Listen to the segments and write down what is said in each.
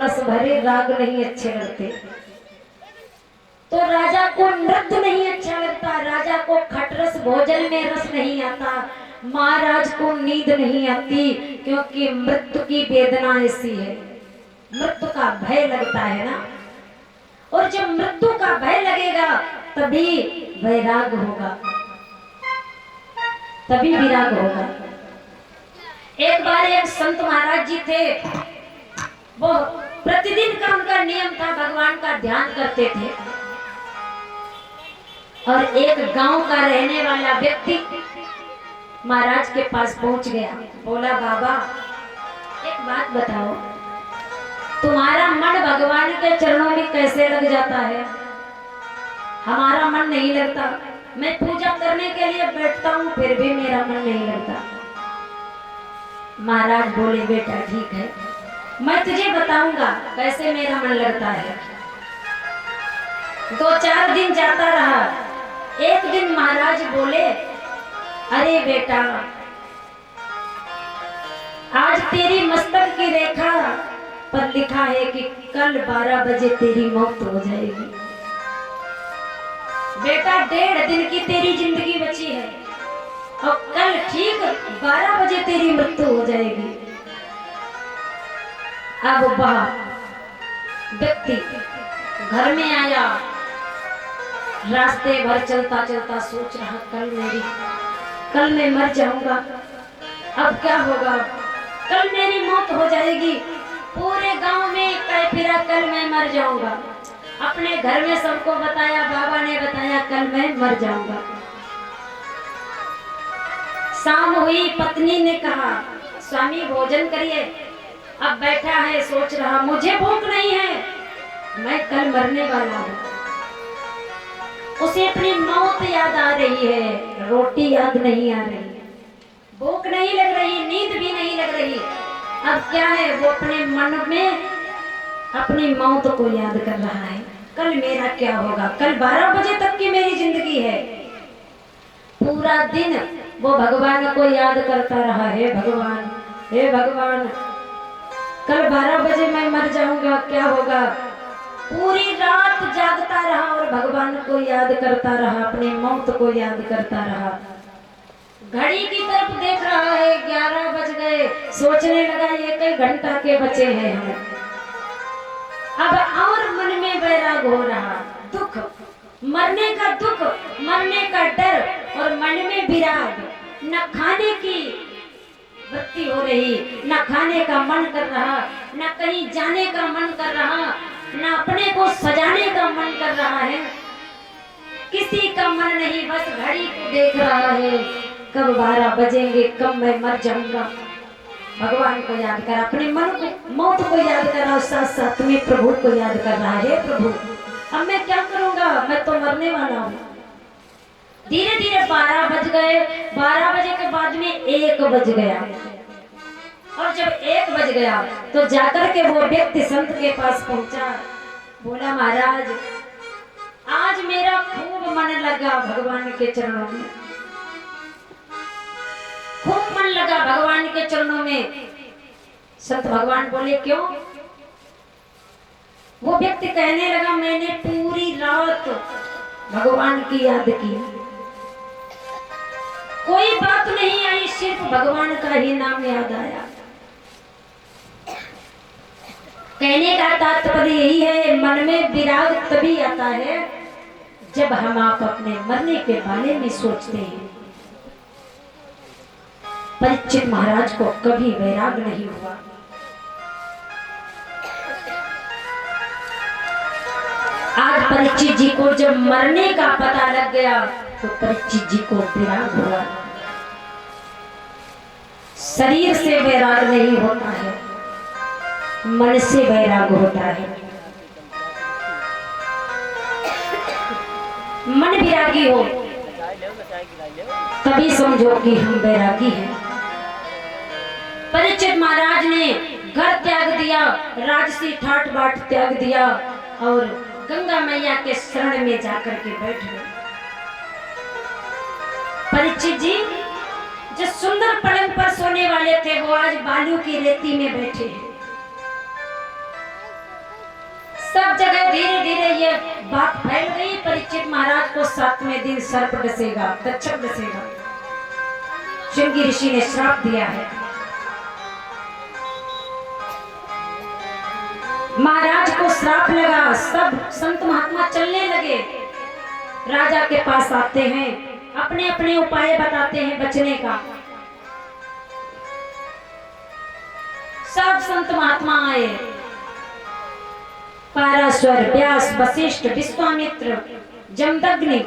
रस भरे राग नहीं अच्छे लगते, तो राजा को नृत्य नहीं अच्छा लगता, राजा को खटरस भोजन में रस नहीं आता, महाराज को नींद नहीं आती, क्योंकि मृत्यु की वेदना ऐसी है। मृत्यु का भय लगता है ना, और जब मृत्यु का भय लगेगा तभी वैराग होगा, तभी विराग होगा। एक बार एक संत महाराज जी थे, वो प्रतिदिन का उनका नियम था, भगवान का ध्यान करते थे। और एक गांव का रहने वाला व्यक्ति महाराज के पास पहुंच गया, बोला बाबा एक बात बताओ, तुम्हारा मन भगवान के चरणों में कैसे लग जाता है? हमारा मन नहीं लगता, मैं पूजा करने के लिए बैठता हूँ फिर भी मेरा मन नहीं लगता। महाराज बोले बेटा ठीक है, मैं तुझे बताऊंगा कैसे मेरा मन लगता है। 2-4 दिन जाता रहा, एक दिन महाराज बोले अरे बेटा, आज तेरी मस्तक की रेखा पर लिखा है कि कल 12 बजे तेरी मौत हो जाएगी। बेटा 1.5 दिन की तेरी जिंदगी बची है और कल ठीक 12 बजे तेरी मृत्यु हो जाएगी। अब वह व्यक्ति घर में आया, रास्ते भर चलता चलता सोच रहा कल मैं मर जाऊंगा, अब क्या होगा, कल मेरी मौत हो जाएगी। पूरे गांव में कह फिरा कल मैं मर जाऊंगा, अपने घर में सबको बताया, बाबा ने बताया कल मैं मर जाऊंगा। शाम हुई, पत्नी ने कहा स्वामी भोजन करिए। अब बैठा है सोच रहा मुझे भूख नहीं है, मैं कल मरने वाला हूँ। उसे अपनी मौत याद आ रही है, रोटी याद नहीं आ रही, भूख नहीं लग रही, नींद भी नहीं लग रही। अब क्या है, वो अपने मन में अपनी मौत को याद कर रहा है, कल मेरा क्या होगा, कल 12 बजे तक की मेरी जिंदगी है। पूरा दिन वो भगवान को याद करता रहा, हे भगवान हे भगवान, कल 12 बजे मैं मर जाऊंगा, क्या होगा। पूरी रात जागता रहा और भगवान को याद करता रहा, अपनी मौत को याद करता रहा। घड़ी की तरफ देख रहा है, 11 बज गए, सोचने लगा ये कई घंटा के बचे हैं हमें। अब और मन में वैराग हो रहा, दुख, मरने का दुख, मरने का डर और मन में विराग। न खाने की वृत्ति हो रही, न खाने का मन कर रहा, न कहीं जाने का मन कर रहा, न अपने को सजाने का मन कर रहा है, किसी का मन नहीं, बस घड़ी को देख रहा है, कब 12 बजेंगे, कब मैं मर जाऊंगा। भगवान को याद कर, अपने मन को, मौत को याद कर रहा, साथ साथ में प्रभु को याद कर रहा है, प्रभु अब मैं क्या करूंगा, मैं तो मरने वाला हूँ। धीरे धीरे 12 बज गए, 12 बजे के बाद में 1 बज गया, और जब 1 बज गया तो जाकर के वो व्यक्ति संत के पास पहुंचा, बोला महाराज आज मेरा खूब मन लगा भगवान के चरणों में, खूब मन लगा भगवान के चरणों में। संत भगवान बोले क्यों? वो व्यक्ति कहने लगा मैंने पूरी रात भगवान की याद की, कोई बात नहीं आई, सिर्फ भगवान का ही नाम याद आया। कहने का तात्पर्य यही है, मन में विराग तभी आता है जब हम आप अपने मरने के बारे में सोचते हैं। परीक्षित महाराज को कभी वैराग नहीं हुआ। आज परीक्षित जी को जब मरने का पता लग गया तो परीक्षित जी को वैराग हुआ। शरीर से वैराग नहीं होता है, मन से वैराग होता है। मन विरागी हो तभी समझो कि हम वैरागी हैं। परीक्षित महाराज ने घर त्याग दिया, राजसी ठाट बाट त्याग दिया और गंगा मैया के शरण में जाकर के बैठ गए। परीक्षित जी जो सुंदर पलंग पर सोने वाले थे वो आज बालू की रेती में बैठे हैं। सब जगह धीरे धीरे ये बात फैल गई। परीक्षित महाराज को 7वें दिन सर्प डसेगा, तक्षक डसेगा। श्रृंगी ऋषि ने श्राप दिया है। महाराज को श्राप लगा। सब संत महात्मा चलने लगे, राजा के पास आते हैं, अपने अपने उपाय बताते हैं बचने का। सब संत महात्मा आए, पाराशर, व्यास, वशिष्ठ, विश्वामित्र, जमदग्नि,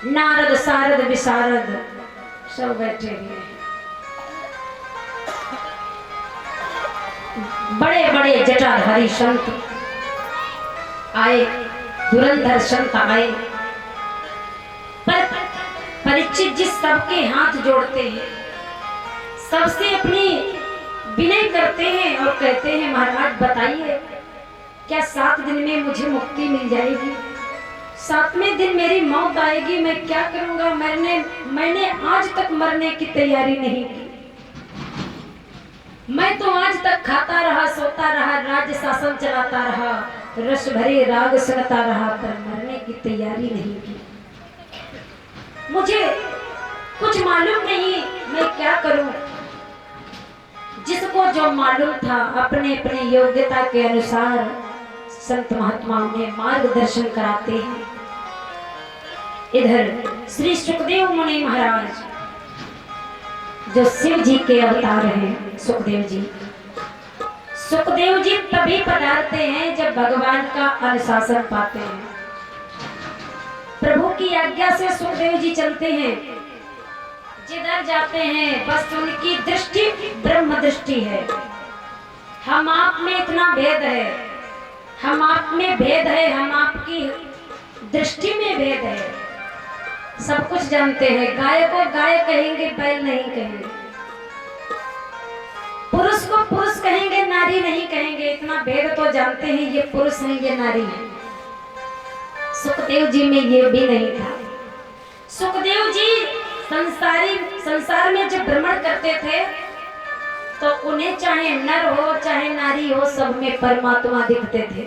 नारद, सारद, विशारद सब बैठे हुए। बड़े बड़े जटाधारी संत आए, धुरंधर संत आए। पर परीक्षित जी सबके हाथ जोड़ते हैं, सबसे अपनी विनय करते हैं और कहते हैं महाराज बताइए क्या 7 दिन में मुझे मुक्ति मिल जाएगी? 7वें दिन मेरी मौत आएगी, मैं क्या करूंगा? मैंने आज तक मरने की तैयारी नहीं की। मैं तो आज तक खाता रहा, सोता रहा, राज्य शासन चलाता रहा, रस भरे राग सुनता रहा, पर मरने की तैयारी नहीं की। मुझे कुछ मालूम नहीं मैं क्या करूं। जिसको जो मालूम था अपने अपने योग्यता के अनुसार संत महात्मा उन्हें मार्गदर्शन कराते हैं। इधर श्री सुखदेव मुनि महाराज जो शिव जी के अवतार हैं, सुखदेव जी तभी पधारते हैं जब भगवान का अनुशासन पाते हैं। प्रभु की आज्ञा से सुखदेव जी चलते हैं, जिधर जाते हैं बस उनकी दृष्टि ब्रह्म दृष्टि है। हम आप में इतना भेद है, हम आप में भेद है, हम आपकी दृष्टि में भेद है। सब कुछ जानते हैं, गाय को गाय कहेंगे, बैल नहीं कहेंगे, पुरुष को पुरुष कहेंगे, नारी नहीं कहेंगे। इतना भेद तो जानते हैं, ये पुरुष है, ये नारी है। सुखदेव जी में ये भी नहीं था। सुखदेव जी संसार में जब भ्रमण करते थे तो उन्हें चाहे नर हो चाहे नारी हो, सब में परमात्मा दिखते थे।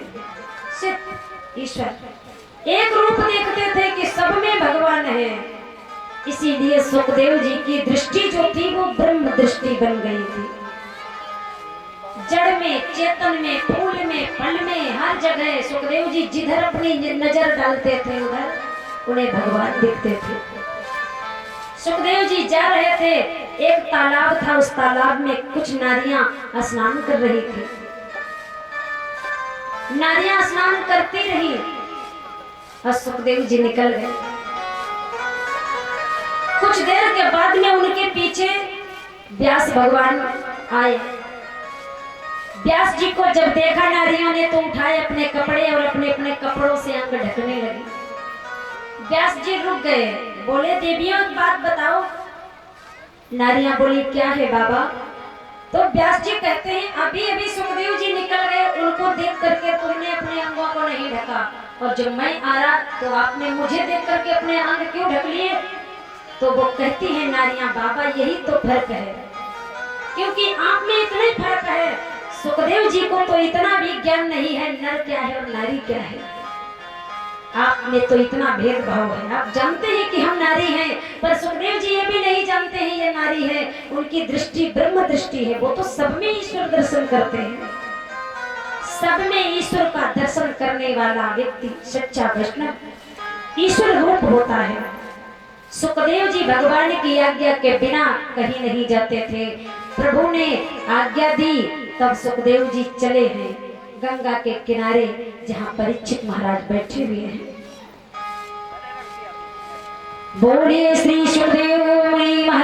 सिर्फ ईश्वर एक रूप देखते थे कि सब में भगवान है। इसीलिए सुखदेव जी की दृष्टि जो थी वो ब्रह्म दृष्टि बन गई थी। जड़ में, चेतन में, फूल में, फल में, हर जगह सुखदेव जी जिधर अपनी नजर डालते थे उधर उन्हें भगवान दिखते थे। सुखदेव जी जा रहे थे, एक तालाब था, उस तालाब में कुछ नारियां स्नान कर रही थी। नारियां स्नान करती रही और सुखदेव जी निकल गए। कुछ देर के बाद में उनके पीछे व्यास भगवान आए। व्यास जी को जब देखा नारियों ने तो उठाए अपने कपड़े और अपने अपने कपड़ों से अंग ढकने लगे। व्यास जी रुक गए, बोले देवियों एक बात बताओ। नारियां बोली क्या है बाबा? तो व्यास जी कहते हैं अभी अभी सुखदेव जी निकल गए, उनको देख करके तुमने अपने अंगों को नहीं ढका, और जब मैं आ रहा तो आपने मुझे देख करके अपने अंग क्यों ढक लिए? तो वो कहती है नारियां बाबा यही तो फर्क है, क्योंकि आप में इतना ही फर्क है। सुखदेव जी को तो इतना भी ज्ञान नहीं है नर क्या है और नारी क्या है। आप में तो इतना भेदभाव है, आप जानते हैं कि हम नारी हैं, पर सुखदेव जी ये भी नहीं जानते हैं ये नारी है। उनकी दृष्टि ब्रह्म दृष्टि है, वो तो सब में ईश्वर दर्शन करते हैं। सब में ईश्वर का दर्शन करने वाला व्यक्ति सच्चा वैष्णव ईश्वर रूप होता है। सुखदेव जी भगवान की आज्ञा के बिना कहीं नहीं जाते थे। प्रभु ने आज्ञा दी तब सुखदेव जी चले हैं गंगा के किनारे, जहां परीक्षित महाराज बैठे हुए हैं। बोलिए श्री सुखदेव मुनि महाराज।